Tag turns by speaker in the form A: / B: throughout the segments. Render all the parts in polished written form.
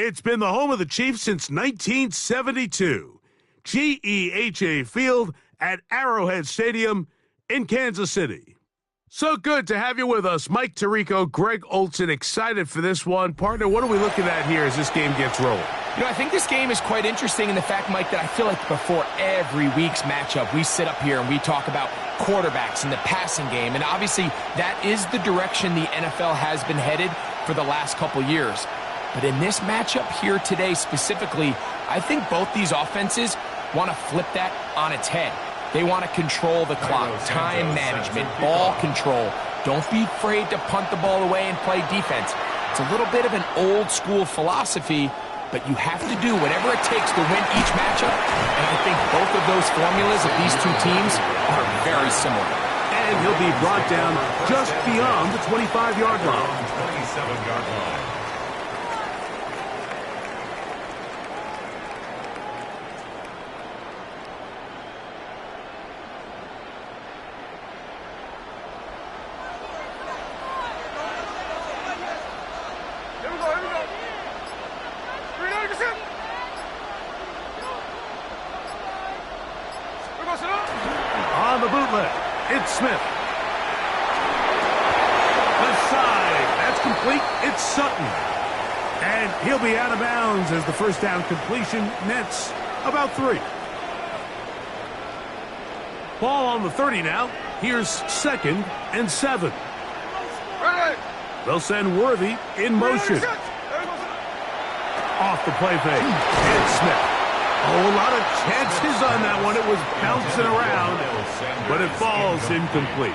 A: It's been the home of the Chiefs since 1972. GEHA Field at Arrowhead Stadium in Kansas City. So good to have you with us. Mike Tirico, Greg Olson, excited for this one. Partner, what are we looking at here as this game gets rolling?
B: You know, I think this game is quite interesting in the fact, Mike, that I feel like before every week's matchup, we sit up here and we talk about quarterbacks and the passing game. And obviously, that is the direction the NFL has been headed for the last couple years. But in this matchup here today specifically, I think both these offenses want to flip that on its head. They want to control the clock, time management, ball control. Don't be afraid to punt the ball away and play defense. It's a little bit of an old school philosophy, but you have to do whatever it takes to win each matchup. And I think both of those formulas of these two teams are very similar.
A: And he'll be brought down just beyond the 25-yard line.
C: 27-yard line.
A: On the bootleg, it's Smith. Left side, that's complete. It's Sutton. And he'll be out of bounds as the first down completion nets about 3. Ball on the 30 now. Here's 2nd and 7. They'll send Worthy in motion. Off the play fake. It's Smith. Oh, a lot of chances on that one. It was bouncing around, but it falls incomplete.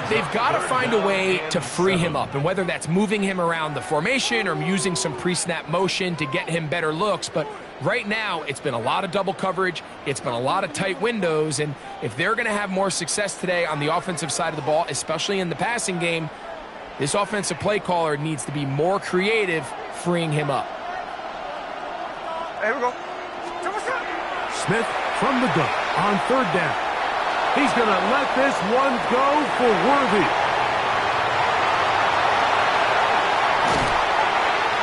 B: They've got to find a way to free him up, and whether that's moving him around the formation or using some pre-snap motion to get him better looks. But right now, it's been a lot of double coverage. It's been a lot of tight windows, and if they're going to have more success today on the offensive side of the ball, especially in the passing game, this offensive play caller needs to be more creative freeing him up.
D: Here we go.
A: Smith from the gun on 3rd down. He's going to let this one go for Worthy.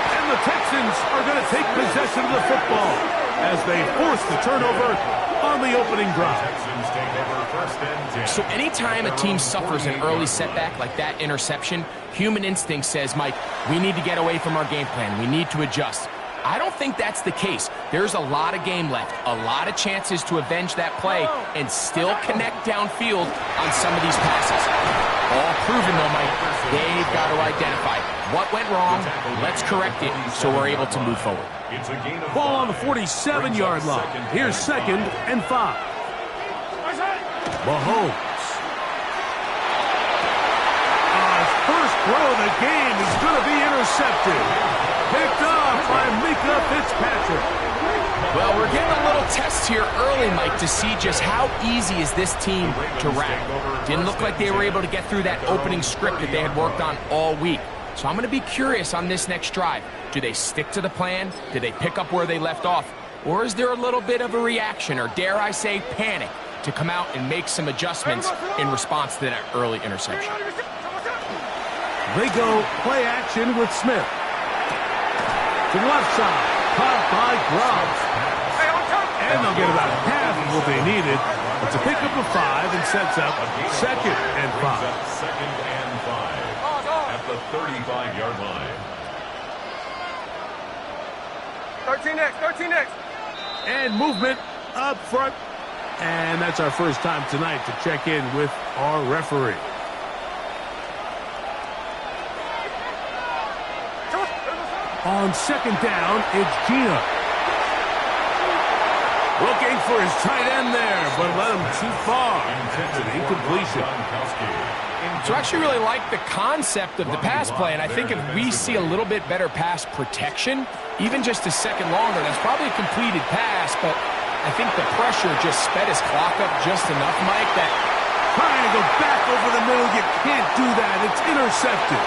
A: And the Texans are going to take possession of the football as they force the turnover on the opening drive.
B: So anytime a team suffers an early setback like that interception, human instinct says, Mike, we need to get away from our game plan. We need to adjust. I don't think that's the case. There's a lot of game left, a lot of chances to avenge that play and still connect downfield on some of these passes. All proven, though, Mike. They've got to identify what went wrong, let's correct it so we're able to move forward.
A: Ball on the 47-yard line. Here's 2nd and 5. Mahomes. First throw of the game is going to be intercepted. Picked up by Mika Fitzpatrick.
B: Well, we're getting a little test here early, Mike, to see just how easy is this team to wrap. Didn't look like they were able to get through that opening script that they had worked on all week. So I'm going to be curious on this next drive. Do they stick to the plan? Do they pick up where they left off? Or is there a little bit of a reaction, or dare I say panic, to come out and make some adjustments in response to that early interception?
A: They go play action with Smith. To the left side, caught by Grubb. And they'll get about half of what they needed. It's a pickup of 5 and sets up 2nd and 5.
C: 2nd and 5 at the 35-yard line.
D: 13 next, 13 next.
A: And movement up front. And that's our first time tonight to check in with our referee. On 2nd down, it's Gino. Looking for his tight end there, but led him too far. It's an incompletion.
B: So I actually really like the concept of the pass play, and I think if we see a little bit better pass protection, even just a second longer, that's probably a completed pass, but I think the pressure just sped his clock up just enough, Mike, that
A: trying to go back over the middle. You can't do that. It's intercepted.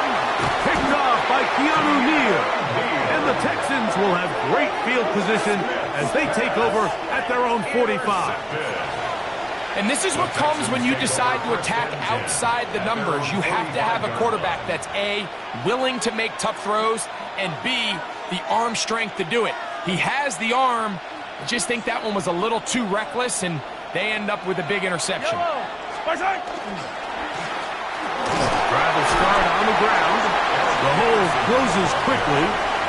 A: Picked off by Keanu Neal. And the Texans will have great field position as they take over at their own 45.
B: And this is what comes when you decide to attack outside the numbers. You have to have a quarterback that's A, willing to make tough throws, and B, the arm strength to do it. He has the arm. I just think that one was a little too reckless, and they end up with a big interception.
A: Drive will start on the ground. The hole closes quickly.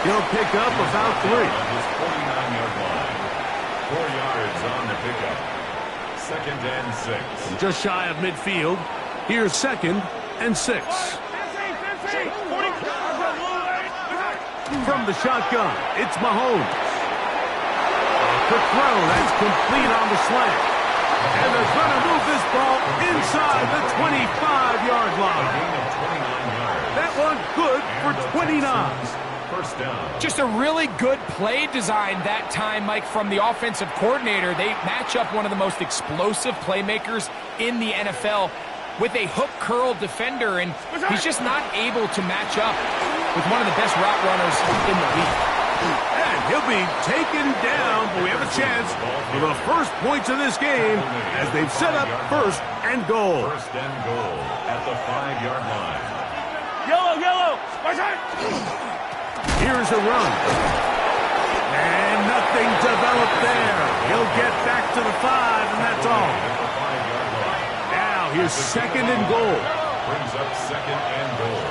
A: He'll pick up about 3.
C: His 49-yard line. 4 yards on the pickup. 2nd and 6.
A: Just shy of midfield. Here's 2nd and 6. From the shotgun, it's Mahomes. Quick throw, that's complete on the slant. And they're going to move this ball inside the 25-yard line. That one good for 29.
C: First down.
B: Just a really good play design that time, Mike, from the offensive coordinator. They match up one of the most explosive playmakers in the NFL with a hook curl defender, and he's just not able to match up with one of the best route runners in the league.
A: And he'll be taken down, but we have a chance for the first points of this game as they've set up 1st and goal.
C: 1st and goal at the 5-yard line.
D: Yellow.
A: Here's a run. And nothing developed there. He'll get back to the 5, and that's all. Now here's 2nd and goal.
C: Brings up 2nd and goal.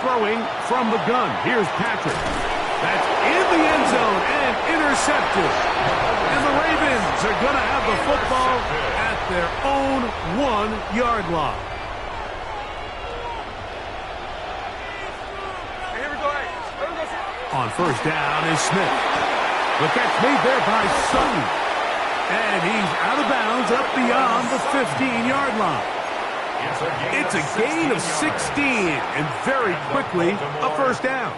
A: Throwing from the gun. Here's Patrick. That's in the end zone and intercepted. And the Ravens are going to have the football at their own 1-yard line. On first down is Smith. The catch made there by Sutton. And he's out of bounds up beyond the 15-yard line. It's a gain of 16, and very quickly, a first down.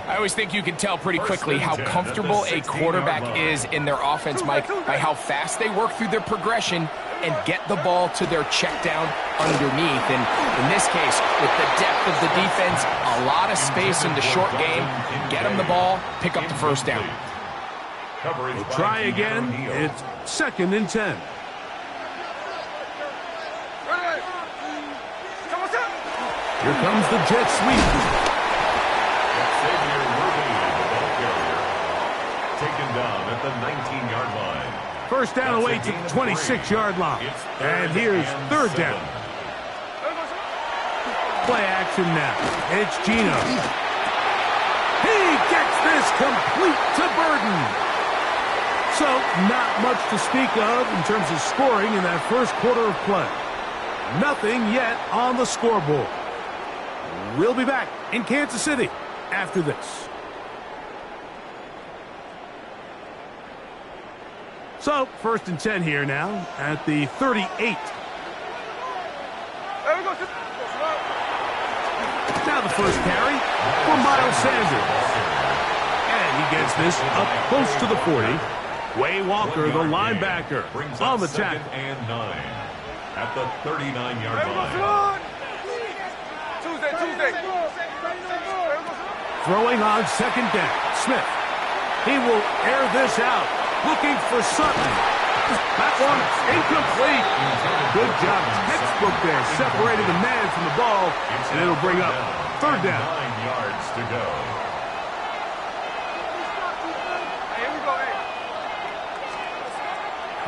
B: I always think you can tell pretty quickly how comfortable a quarterback is in their offense, Mike, by how fast they work through their progression and get the ball to their check down underneath. And in this case, with the depth of the defense, a lot of space in the short game, get them the ball, pick up the first down.
A: We'll try again. It's 2nd and 10. Here comes the jet sweep.
C: Xavier Worthy, the ball carrier, taken down at the 19-yard line.
A: First down away to the 26-yard line. And here's 3rd down. Play action now. It's Gino. He gets this complete to Burden. So, not much to speak of in terms of scoring in that first quarter of play. Nothing yet on the scoreboard. We'll be back in Kansas City after this. So, 1st and 10 here now at the 38. Now the first carry for Miles Sanders. And he gets this up close to the 40. Way Walker, the linebacker, on the tackle.
C: And 9 at the 39-yard line.
A: Throwing on 2nd down. Smith. He will air this out. Looking for Sutton. That one incomplete. Good job. Textbook there. Separated the man from the ball. And it'll bring up 3rd down.
C: 9 yards to go.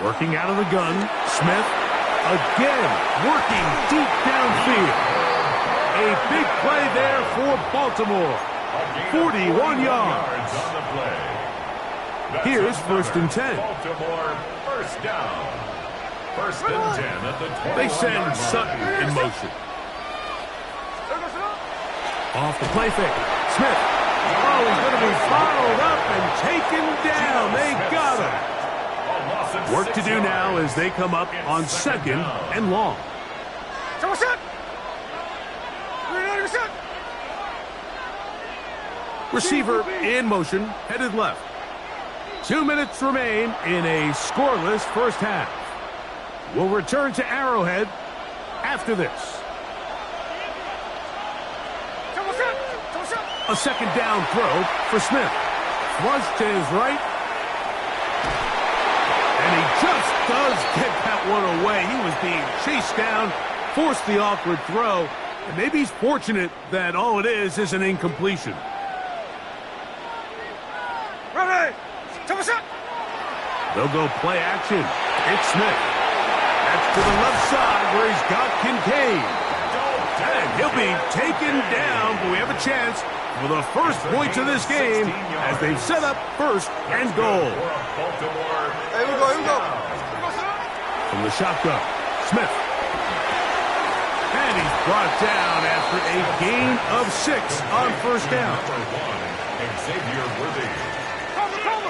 A: Working out of the gun. Smith again working deep downfield. A big play there for Baltimore. 41 yards.
C: On the play.
A: Here's 1st and 10.
C: Baltimore first down. 1st and 10 at the 21-yard line.
A: They send Sutton in motion. Off the play fake. Smith. Oh, he's going to be followed up and taken down. They got him. Work to do now as they come up on 2nd and long. Receiver in motion, headed left. 2 minutes remain in a scoreless first half. We'll return to Arrowhead after this. A 2nd down throw for Smith. Flush to his right. And he just does get that one away. He was being chased down, forced the awkward throw. And maybe he's fortunate that all it is an incompletion. They'll go play action. It's Smith. That's to the left side where he's got Kincaid. And he'll be taken down, but we have a chance for the first points of this game as they've set up first and goal.
E: Here we go.
A: From the shotgun, Smith. And he's brought down after a gain of 6 on first down.
C: Xavier Worthy.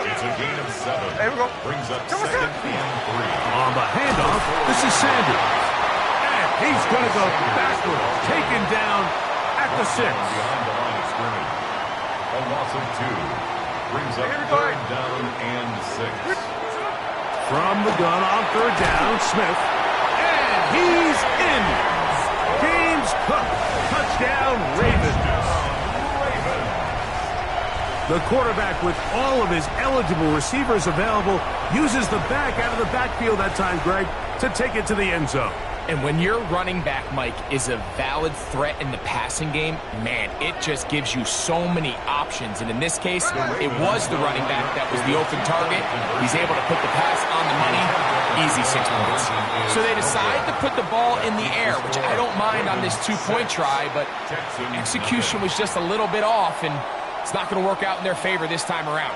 C: It's a gain of 7.
E: Here we go.
C: Brings up second and 3.
A: On the handoff, this is Sanders. And he's going to go backwards, taken down at the 6.
C: Behind the line of scrimmage. A loss of 2. Brings up third down and 6.
A: From the gun on third down, Smith. And he's in. James Cook. Touchdown, Ravens. The quarterback, with all of his eligible receivers available, uses the back out of the backfield that time, Greg, to take it to the end zone.
B: And when your running back, Mike, is a valid threat in the passing game, man, it just gives you so many options. And in this case, it was the running back that was the open target. He's able to put the pass on the money. Easy 6 points. So they decide to put the ball in the air, which I don't mind on this 2-point try, but execution was just a little bit off, and it's not going to work out in their favor this time around.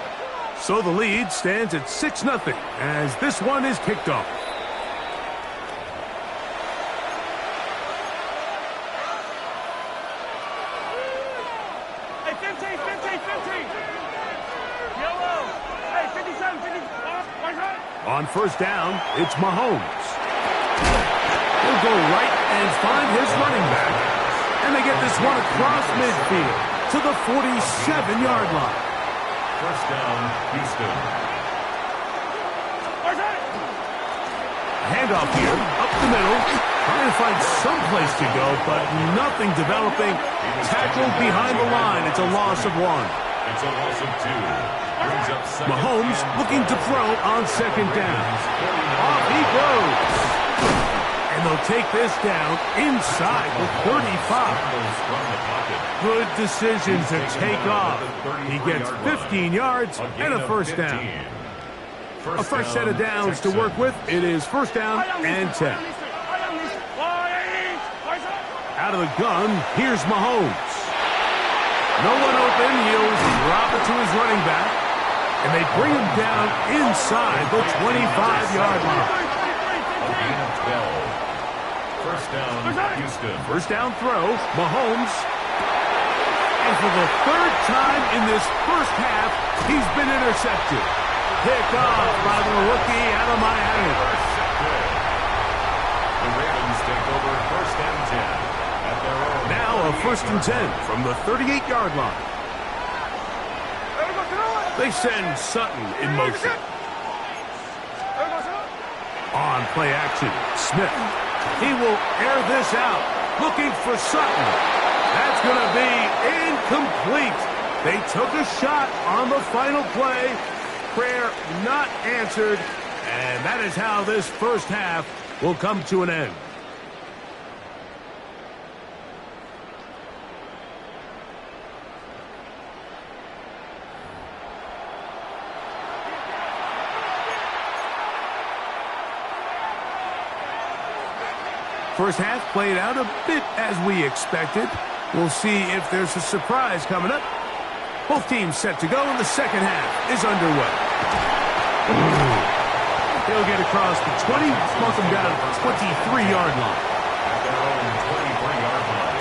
A: So the lead stands at 6-0 as this one is kicked off.
D: Hey, 15. Yellow. Hey, 57, 50.
A: On first down, it's Mahomes. He'll go right and find his running back. And they get this one across midfield to the 47-yard line.
C: First down, Houston.
A: Handoff here, up the middle. Trying to find some place to go, but nothing developing. Tackled behind the line. It's a loss of 1.
C: It's a loss of 2. Brings up second.
A: Mahomes looking to throw on second down. Off he goes. And they'll take this down inside the 35. Good decision to take off. He gets 15 yards and a first down. A fresh set of downs to work with. It is first down and 10. Out of the gun, here's Mahomes. No one open. He'll drop it to his running back. And they bring him down inside the 25-yard line.
C: A gain of 12. First down, Houston.
A: First down throw, Mahomes. And for the third time in this first half, he's been intercepted. Picked off by the rookie out of Miami.
C: The Ravens take over first and 10 at their own.
A: Now a first and 10 from the 38-yard line. They send Sutton in motion. On play action, Smith. He will air this out, looking for Sutton. That's going to be incomplete. They took a shot on the final play. Prayer not answered, and that is how this first half will come to an end. First half played out a bit as we expected. We'll see if there's a surprise coming up. Both teams set to go, and the second half is underway. He'll get across the 20, smoke him down at the 23-yard line.
C: At their own 23-yard line.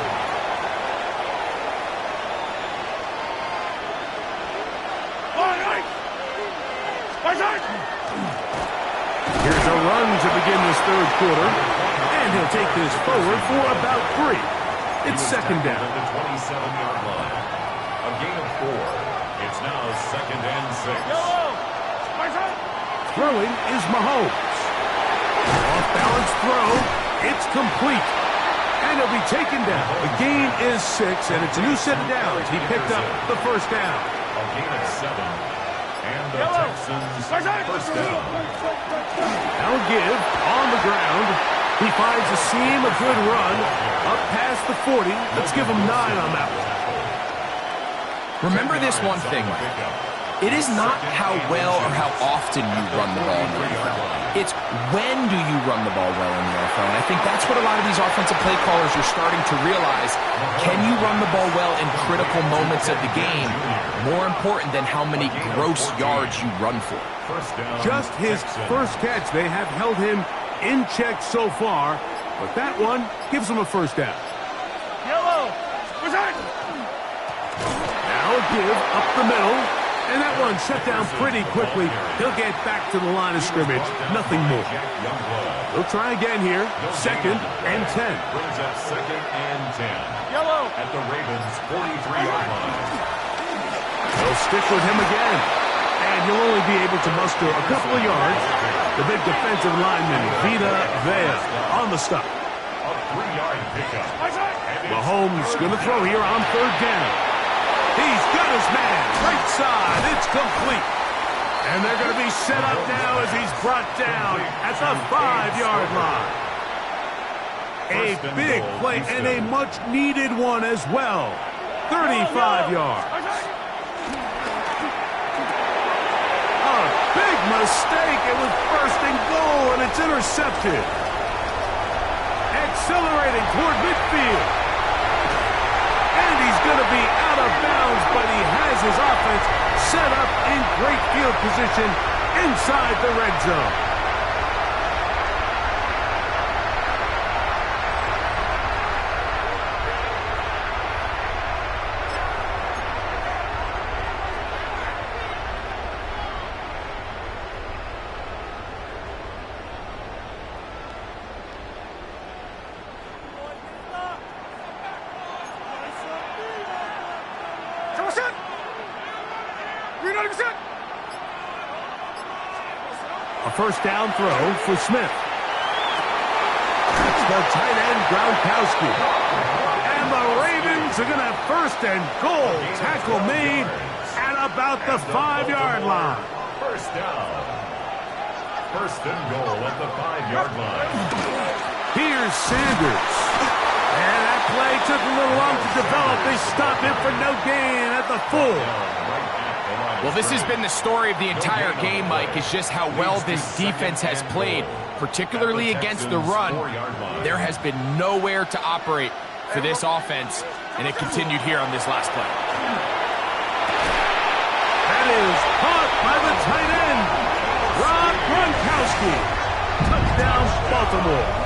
A: Here's a run to begin this third quarter. And he'll take this forward for about 3. It's second down.
C: At the 27-yard line. A gain of 4. It's now second and 6.
A: Throwing is Mahomes. Off-balance throw. It's complete. And he'll be taken down. The gain is 6, and it's a new set of downs. He picked up the first down.
C: A gain of 7. And the Texans first down.
A: Now give on the ground. He finds a seam, a good run, up past the 40. Let's give him 9 on that one.
B: Remember this one thing, Mike. It is not how well or how often you run the ball in the NFL. It's when do you run the ball well in the NFL. And I think that's what a lot of these offensive play callers are starting to realize. Can you run the ball well in critical moments of the game? More important than how many gross yards you run for.
A: Just his first catch. They have held him in check so far, but that one gives him a first down.
D: Yellow. Present.
A: Now a give up the middle. And that one shut down pretty quickly. He'll get back to the line of scrimmage. Nothing more. He'll try again here. 2nd and 10.
C: Brings up 2nd and 10.
D: Yellow.
C: At the Ravens' 43-yard line.
A: They'll stick with him again. And he'll only be able to muster a couple of yards. The big defensive lineman, Vita Vea, on the stop.
C: A 3-yard pickup.
A: Mahomes going to throw here on 3rd down. He's got his man, right side, it's complete. And they're going to be set up now as he's brought down at the 5-yard line. A big play and a much-needed one as well. 35 yards. A big mistake. It was 1st and goal, and it's intercepted. Accelerating toward midfield. And he's going to be out of bounds, but he has his offense set up in great field position inside the red zone. A 1st down throw for Smith. That's the tight end, Gronkowski. And the Ravens are going to have 1st and goal. Tackle made at about the 5-yard line.
C: 1st down. 1st and goal at the 5-yard line.
A: Here's Sanders. And that play took a little long to develop. They stop it for no gain at the 4.
B: Well, this has been the story of the entire game, Mike, is just how well this defense has played, particularly against the run. There has been nowhere to operate for this offense, and it continued here on this last play.
A: That is caught by the tight end, Rob Gronkowski. Touchdown, Baltimore.